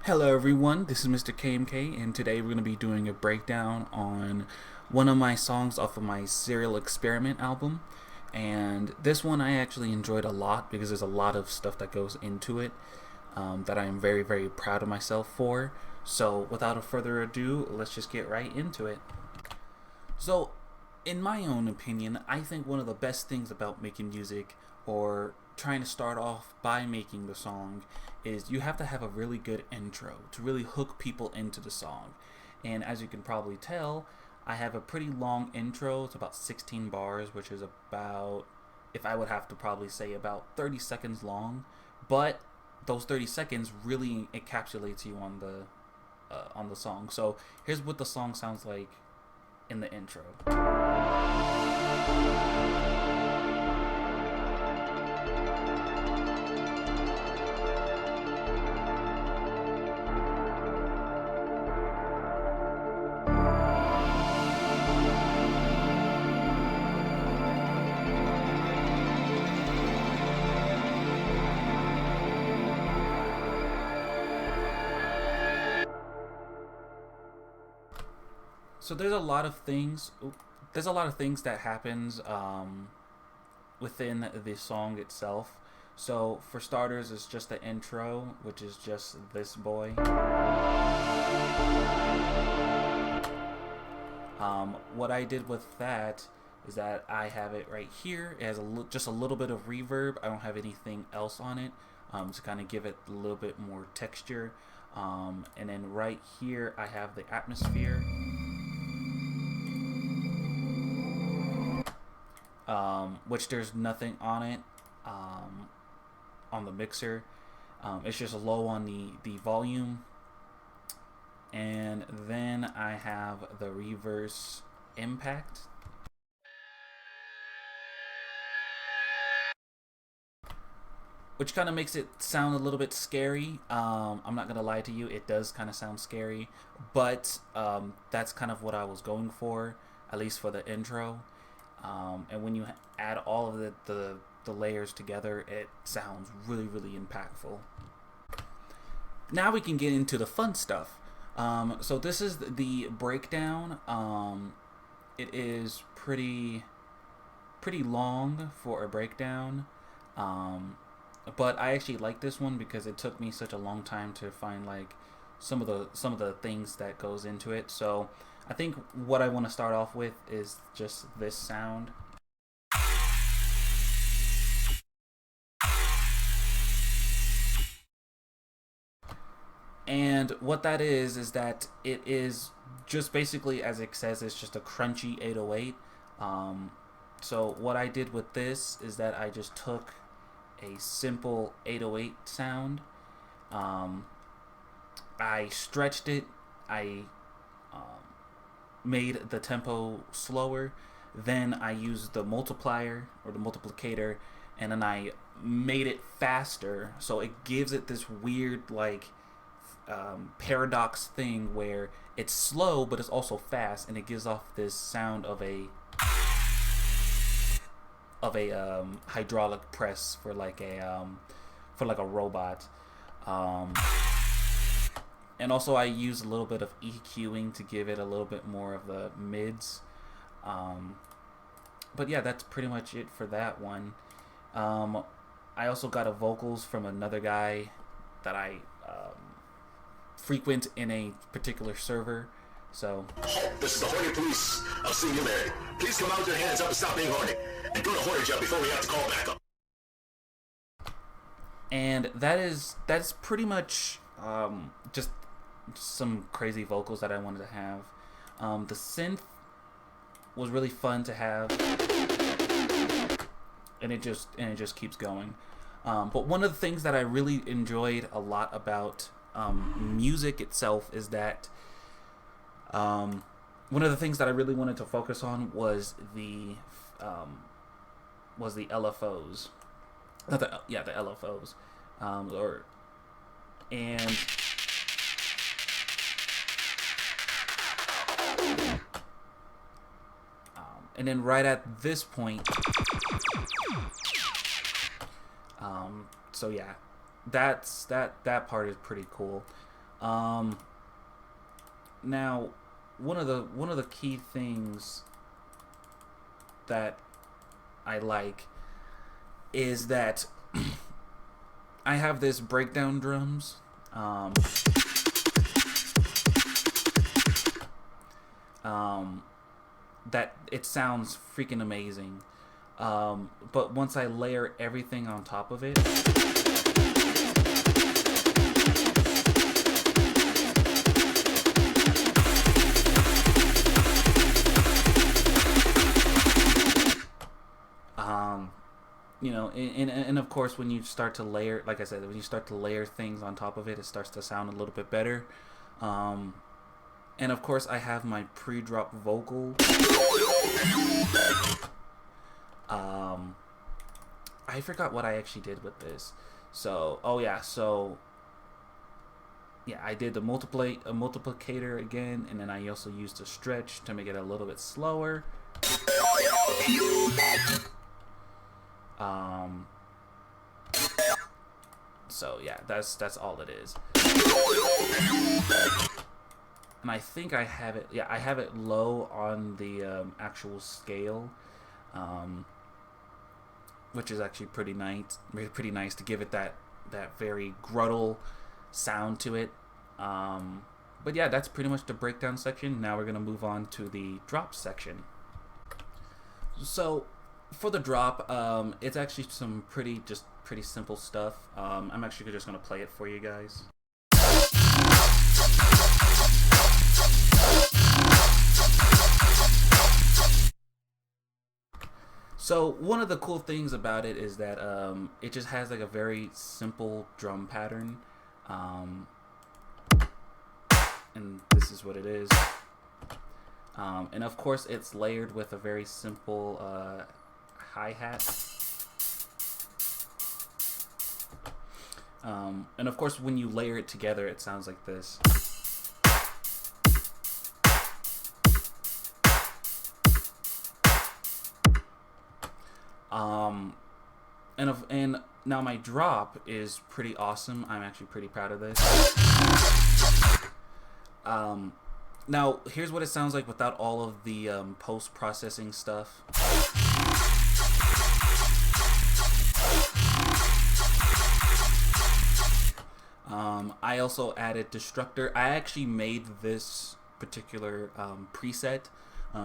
Hello everyone, this is Mr. KMK, and today we're going to be doing a breakdown on one of my songs off of my Serial Experiment album. And this one I actually enjoyed a lot because there's a lot of stuff that goes into it that I am very, very proud of myself for. So without further ado, let's just get right into it. So, in my own opinion, I think one of the best things about making music or trying to start off by making the song is you have to have a really good intro to really hook people into the song. And as you can probably tell, I have a pretty long intro. It's about 16 bars, which is about, if I would have to probably say, about 30 seconds long. But those 30 seconds really encapsulates you on the song. So here's what the song sounds like in the intro. So there's a lot of things. There's a lot of things that happens within the song itself. So for starters, it's just the intro, which is just this boy. What I did with that is that I have it right here. It has just a little bit of reverb. I don't have anything else on it to kind of give it a little bit more texture. And then right here, I have the atmosphere. Which there's nothing on it on the mixer. It's just low on the volume. And then I have the reverse impact. Which kind of makes it sound a little bit scary. I'm not going to lie to you, it does kind of sound scary. But that's kind of what I was going for, at least for the intro. And when you add all of the layers together, it sounds really, really impactful. Now we can get into the fun stuff. So this is the breakdown. It is pretty long for a breakdown. But I actually like this one because it took me such a long time to find like some of the things that goes into it. So I think what I want to start off with is just this sound. And what that is that it is just basically, as it says, it's just a crunchy 808. So what I did with this is that I just took a simple 808 sound. I stretched it. I made the tempo slower. Then I used the multiplier or the multiplicator, and then I made it faster. So it gives it this weird like paradox thing where it's slow but it's also fast, and it gives off this sound of a hydraulic press for like a robot. And also I use a little bit of EQing to give it a little bit more of the mids. But yeah, that's pretty much it for that one. I also got a vocals from another guy that I frequent in a particular server. So this is the Hornet Police of Singularity. Please come out with your hands up and stop being horny, and go to Hornet Jail before we have to call back up. And that's pretty much just some crazy vocals that I wanted to have. The synth was really fun to have, and it just keeps going. But one of the things that I really enjoyed a lot about music itself is that one of the things that I really wanted to focus on was the LFOs. The LFOs. And then right at this point, so yeah, that part is pretty cool. Now, one of the key things that I like is that I have this breakdown drums. That it sounds freaking amazing. But once I layer everything on top of it, you know, and of course, when you start to layer, like I said, when you start to layer things on top of it, it starts to sound a little bit better. And of course, I have my pre-drop vocal. I forgot what I actually did with this. So, oh yeah, so yeah, I did the multiplicator again, and then I also used a stretch to make it a little bit slower. So yeah, that's all it is. And I think I have it. Yeah, I have it low on the actual scale, which is actually pretty nice. Pretty nice to give it that very gruttal sound to it. But yeah, that's pretty much the breakdown section. Now we're gonna move on to the drop section. So for the drop, it's actually some pretty simple stuff. I'm actually just gonna play it for you guys. So one of the cool things about it is that it just has like a very simple drum pattern, and this is what it is. And of course, it's layered with a very simple hi-hat. And of course, when you layer it together, it sounds like this. And now my drop is pretty awesome. I'm actually pretty proud of this. Now here's what it sounds like without all of the post-processing stuff. I also added Destructor. I actually made this particular preset.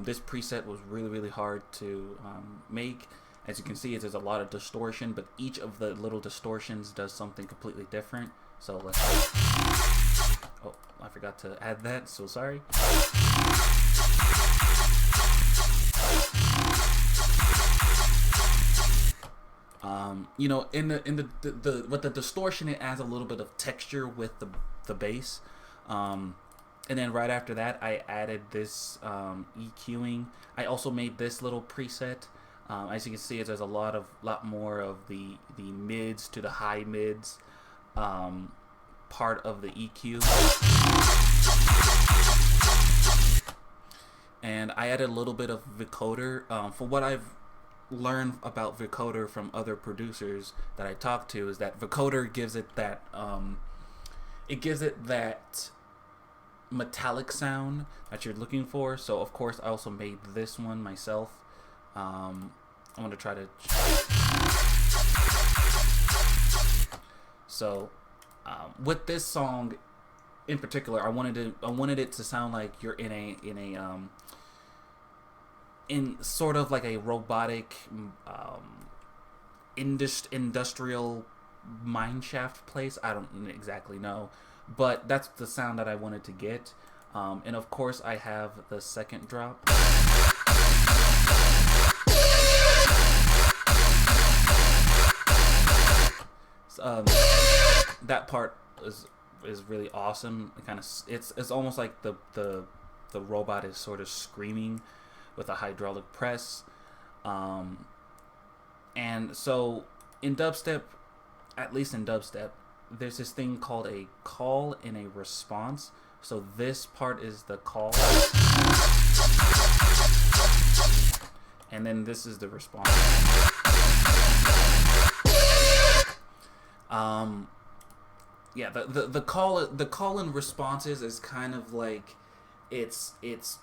This preset was really hard to make. As you can see, there's a lot of distortion, but each of the little distortions does something completely different. So let's... Oh, I forgot to add that, so sorry. You know, with the distortion, it adds a little bit of texture with the bass. And then right after that, I added this EQing. I also made this little preset. As you can see, there's a lot more of the mids to the high mids part of the EQ. And I added a little bit of vocoder. For what I've learned about vocoder from other producers that I talked to, is that vocoder gives it that metallic sound that you're looking for. So of course, I also made this one myself. I'm gonna try to. So, with this song in particular, I wanted it to sound like you're in sort of like a robotic, industrial mineshaft place. I don't exactly know, but that's the sound that I wanted to get. And of course, I have the second drop. That part is really awesome. It kind of it's almost like the robot is sort of screaming with a hydraulic press. And so in dubstep, at least in dubstep, there's this thing called a call and a response. So this part is the call, and then this is the response. yeah, the call and responses is kind of like it's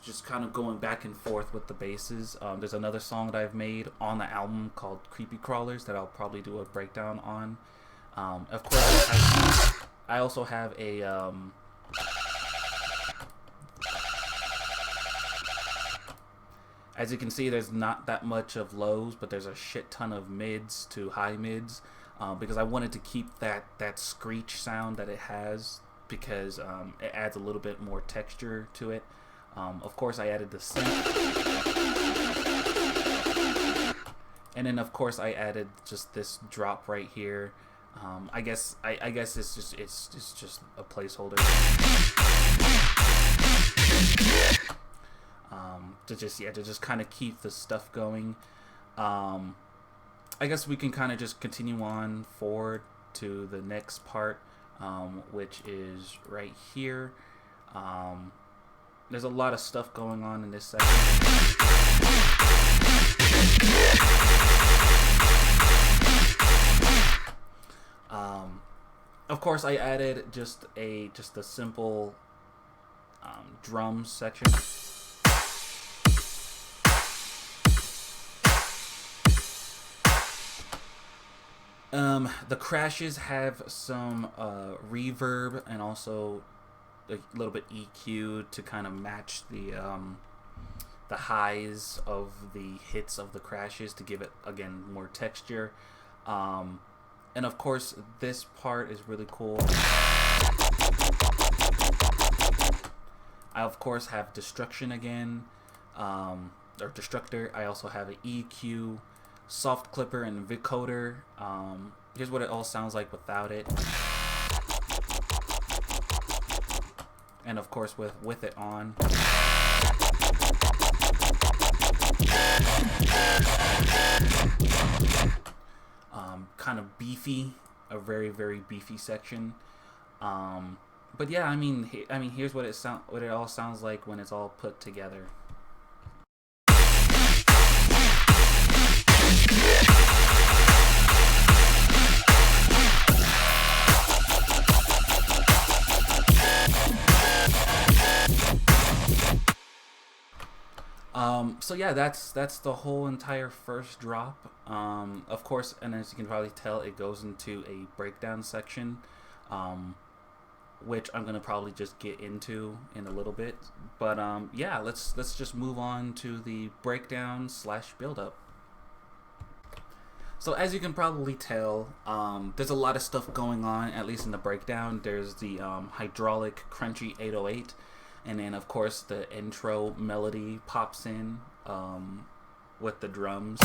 just kind of going back and forth with the basses. There's another song that I've made on the album called Creepy Crawlers that I'll probably do a breakdown on. Of course, I also have a as you can see, there's not that much of lows, but there's a shit ton of mids to high mids, because I wanted to keep that screech sound that it has, because it adds a little bit more texture to it. Of course, I added the synth, and then of course I added just this drop right here. I guess it's just a placeholder. To just kind of keep the stuff going. I guess we can kind of just continue on forward to the next part, which is right here. There's a lot of stuff going on in this section. Of course, I added just a simple drums section. The crashes have some reverb and also a little bit EQ to kind of match the highs of the hits of the crashes to give it, again, more texture. And of course, this part is really cool. I of course have destruction again, or destructor. I also have an EQ, soft clipper, and vocoder. Here's what it all sounds like without it, and of course with it on. Kind of beefy, a very beefy section. But yeah, I mean, here's what it all sounds like when it's all put together. So yeah, that's the whole entire first drop. Of course, and as you can probably tell, it goes into a breakdown section, which I'm gonna probably just get into in a little bit. But yeah, let's just move on to the breakdown / build up. So as you can probably tell, there's a lot of stuff going on, at least in the breakdown. There's the hydraulic crunchy 808. And then, of course, the intro melody pops in with the drums.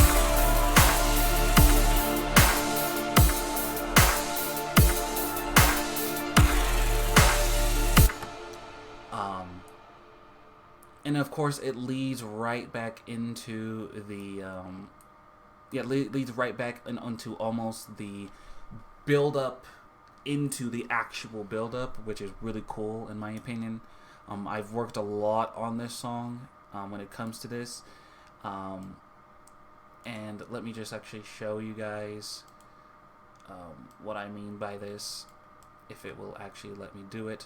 And of course, it leads right back into the leads right back onto almost the build up into the actual build up, which is really cool in my opinion. I've worked a lot on this song when it comes to this, and let me just actually show you guys what I mean by this, if it will actually let me do it.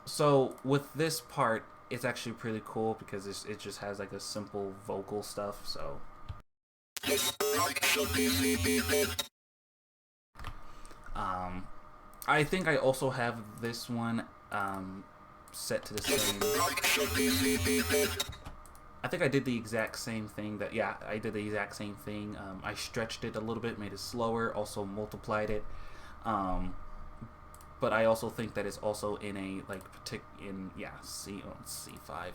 So with this part, it's actually pretty cool because it just has like a simple vocal stuff. So I think I also have this one set to the same. I think I did the exact same thing. I did the exact same thing. I stretched it a little bit, made it slower, also multiplied it. But I also think that it's also in a C5.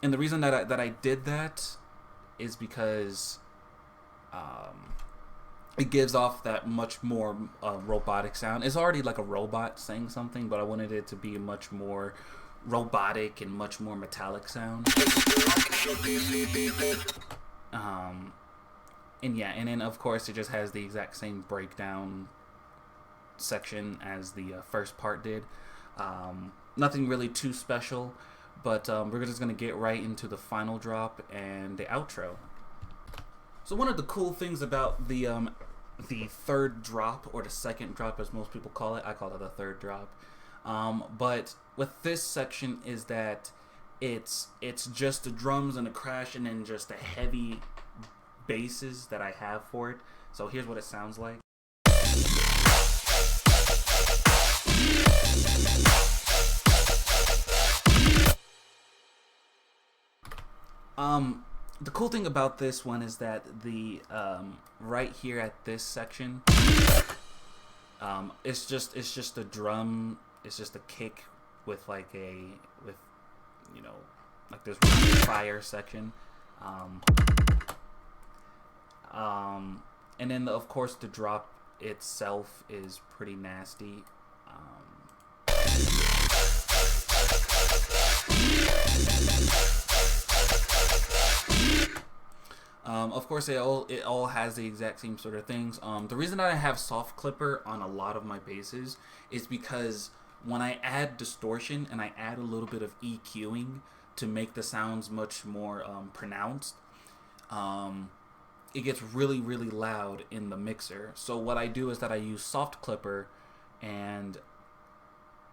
And the reason that I did that is because it gives off that much more robotic sound. It's already like a robot saying something, but I wanted it to be a much more robotic and much more metallic sound. And yeah, and then of course it just has the exact same breakdown section as the first part did. Nothing really too special, but we're just gonna get right into the final drop and the outro. So one of the cool things about the the third drop, or the second drop as most people call it. I call it the third drop. But with this section is that it's just the drums and the crash and then just the heavy basses that I have for it. So here's what it sounds like. The cool thing about this one is that the right here at this section, it's just a drum. It's just a kick with like like this fire section, and then of course the drop itself is pretty nasty. Of course, it all has the exact same sort of things. The reason that I have soft clipper on a lot of my basses is because when I add distortion and I add a little bit of EQing to make the sounds much more pronounced, it gets really, really loud in the mixer. So what I do is that I use soft clipper, and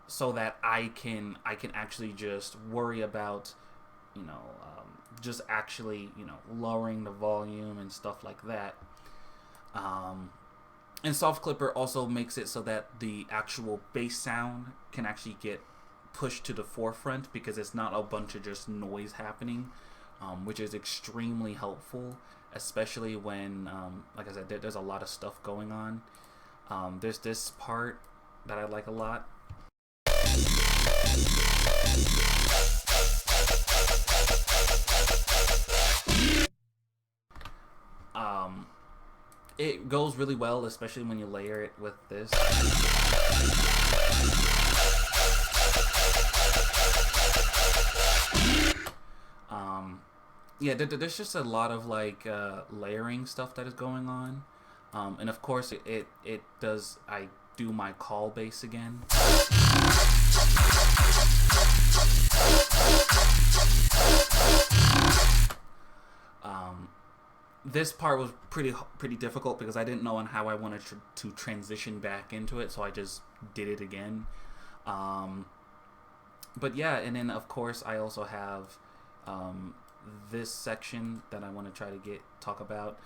so that I can actually just worry about just actually lowering the volume and stuff like that. And soft clipper also makes it so that the actual bass sound can actually get pushed to the forefront, because it's not a bunch of just noise happening, which is extremely helpful, especially when like I said, there's a lot of stuff going on. There's this part that I like a lot. It goes really well, especially when you layer it with this. Yeah, there's just a lot of like layering stuff that is going on, and of course it does. I do my call bass again. This part was pretty difficult because I didn't know on how I wanted to transition back into it, so I just did it again. But yeah, and then of course I also have this section that I want to try to talk about.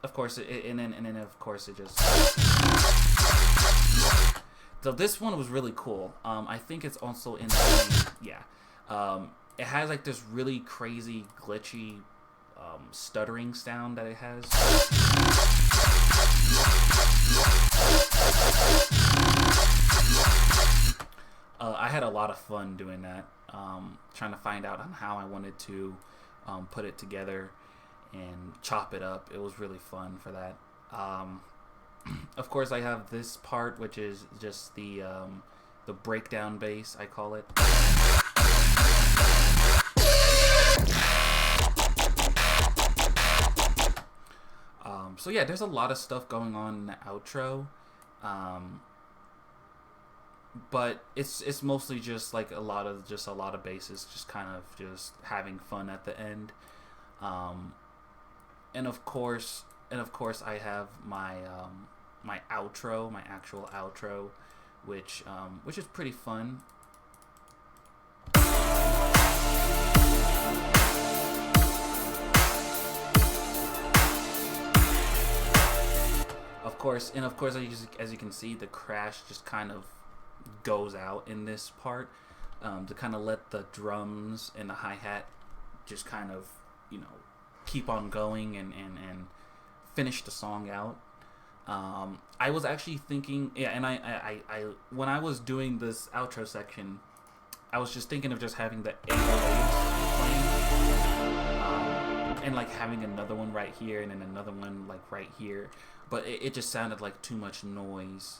Of course, and then of course it just. So this one was really cool. I think it's also in the it has like this really crazy glitchy stuttering sound that it has. I had a lot of fun doing that, trying to find out on how I wanted to put it together and chop it up. It was really fun for that. Of course, I have this part, which is just the breakdown bass, I call it. So yeah, there's a lot of stuff going on in the outro, but it's mostly just like a lot of basses, just kind of just having fun at the end, and of course I have my my outro, my actual outro, which is pretty fun. Of course, as you can see, the crash just kind of goes out in this part, to kind of let the drums and the hi-hat just kind of keep on going and finish the song out. I was actually thinking, and I when I was doing this outro section, I was just thinking of just having the 808s playing, and like having another one right here and then another one like right here, but it just sounded like too much noise.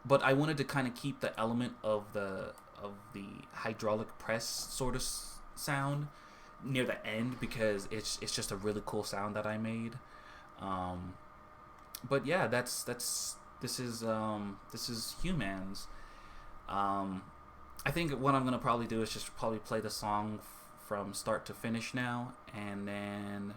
But I wanted to kind of keep the element of the hydraulic press sort of sound near the end, because it's just a really cool sound that I made. But yeah, this is huMANS. I think what I'm gonna probably do is just probably play the song from start to finish now, and then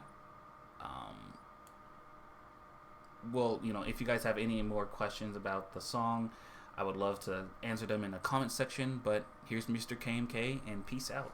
Well, if you guys have any more questions about the song, I would love to answer them in the comment section. But here's Mr. KMK, and peace out.